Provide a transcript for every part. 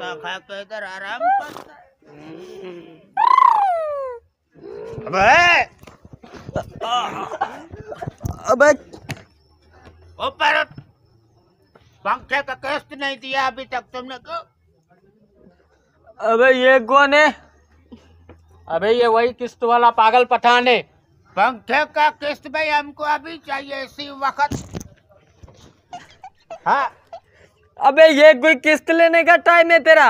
खा खा के इधर आराम करता है। अबे ऊपर पंखे का किस्त नहीं दिया अभी तक तुमने क्यों? अबे ये कौन है? अबे ये वही किस्त वाला पागल पठान है। पंखे का किस्त भाई हमको अभी चाहिए इसी वक्त। हाँ अबे ये कोई किस्त लेने का टाइम है तेरा?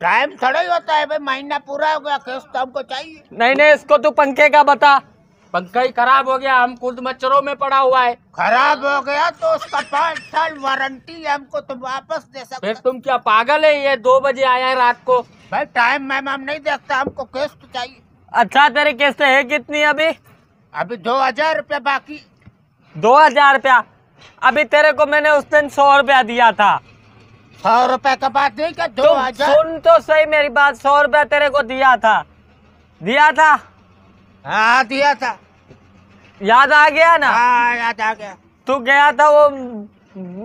टाइम थोड़ा ही होता है भाई, महीना पूरा हो गया, किस्त हमको चाहिए। नहीं इसको तू पंखे का बता। पंखा ही खराब हो गया, हम खुद मच्छरों में पड़ा हुआ है। खराब हो गया तो उसका 5 साल वारंटी है, हमको तुम वापस दे सकते। फिर तुम क्या पागल है? ये 2 बजे आया है रात को। भाई टाइम मैम हम नहीं देखता, हमको किस्त चाहिए। अच्छा तेरी किस्त है कितनी अभी? अभी 2000 रुपया बाकी। 2000 रुपया? अभी तेरे को मैंने उस दिन 100 रुपया दिया था। 100 रुपए का बात नहीं क्या? तुम 2000। सुन तो सही मेरी बात, 100 रुपया तेरे को दिया था। हाँ दिया था। याद आ गया ना? हाँ याद आ गया। तू गया था वो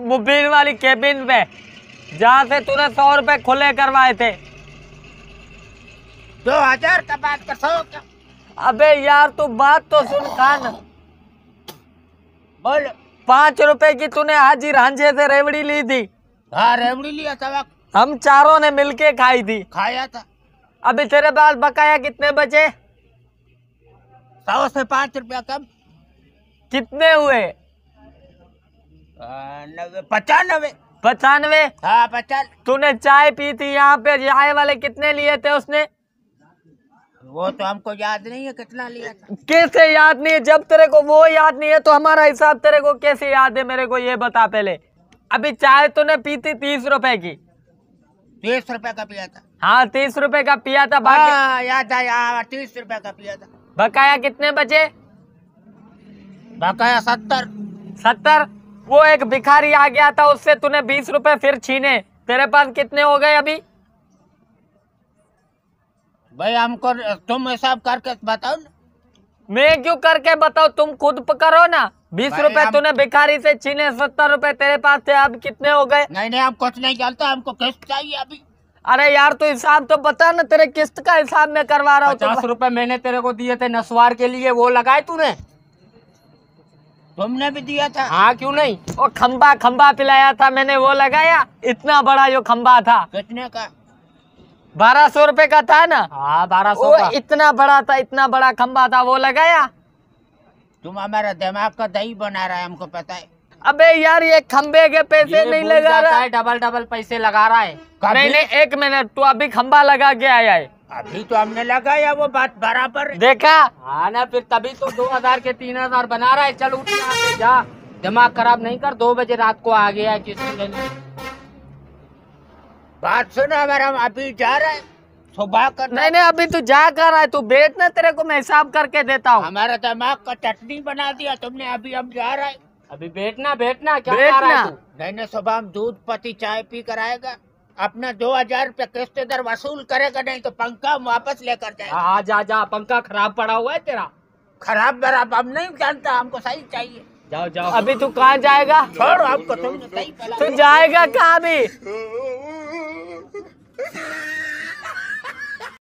मोबाइल वाली केबिन पे, जहाँ से तूने 100 रुपए खुले करवाए थे। 2000 का बात कर सो क्या? अबे यार तू बात तो सुन खान। बोल। 5 रुपए की तूने हाजी रांझे से रेवड़ी ली थी। हाँ रेवड़ी लिया था, हम चारों ने मिलके खाई थी। खाया था। अभी तेरे पास बकाया कितने बचे? 100 से 5 रुपया कम। कितने हुए? 95। 95? हाँ 50। तूने चाय पी थी यहाँ पे, चाय वाले कितने लिए थे उसने? वो तो हमको याद नहीं है कितना लिया था। कैसे याद नहीं है? जब तेरे को वो याद नहीं है तो हमारा हिसाब तेरे को कैसे याद है? मेरे को ये बता पहले। अभी चाय तूने पी थी 30 रुपए की। 30 रुपए का पिया था। हाँ 30 रुपए का पिया था। बाकी हाँ याद आया, 30 रुपए का पिया था। बकाया कितने बचे? बकाया 70। 70? वो एक भिखारी आ गया था, उससे तूने 20 रुपए फिर छीने। तेरे पास कितने हो गए अभी? भाई हमको तुम हिसाब करके बताओ ना। मैं क्यों करके बताओ? तुम खुद करो ना। 20 रुपए तूने भिखारी से छीने, 70 रुपए तेरे पास थे, अब कितने हो गए? नहीं हम कुछ नहीं जानता, हमको किस्त चाहिए अभी। अरे यार तू हिसाब तो बता ना, तेरे किस्त का हिसाब मैं करवा रहा हूँ। 50 रुपए मैंने तेरे को दिए थे नसवार के लिए, वो लगाए तूने? तुमने भी दिया था। हाँ क्यों नहीं? वो खंबा पिलाया था मैंने, वो लगाया। इतना बड़ा जो खंबा था। कितने का? 1200 रुपए का था ना? हाँ 1200 वो का। इतना बड़ा था, इतना बड़ा खंबा था, वो लगाया। तुम हमारा दिमाग का दही बना रहा है, हमको पता है। अबे यार ये खंबे के पैसे नहीं लगा रहा है। डबल पैसे लगा रहा है। नहीं 1 मिनट, तू अभी खंबा लगा के आया है। अभी तो हमने लगाया, वो बात बराबर। देखा? हाँ ना, फिर तभी तो 2000 के 3000 बना रहा है। चल उठ यहाँ से जा, दिमाग खराब नहीं कर। 2 बजे रात को आ गया है किस्त लेने। बात सुनो हमारा, हम अभी जा रहे हैं सुबह कर। नहीं अभी तू जा कर रहा है, तू बैठ ना, तेरे को मैं हिसाब करके देता हूँ। हमारा दिमाग का चटनी बना दिया तुमने। अभी हम जा रहे हैं। अभी बैठना क्या कर रहा है तू? नहीं सुबह हम दूध पति चाय पी कर आएगा, अपना 2000 रुपया किस्त इधर वसूल करेगा, नहीं तो पंखा हम वापस लेकर जाएगा। हाँ जा, पंखा खराब पड़ा हुआ है तेरा। खराब बराबर हम नहीं जानता, हमको सही चाहिए। जाओ। अभी तू कहाँ जाएगा? छोड़ो हमको, तुमने सही बोला। तू जाएगा कहाँ अभी?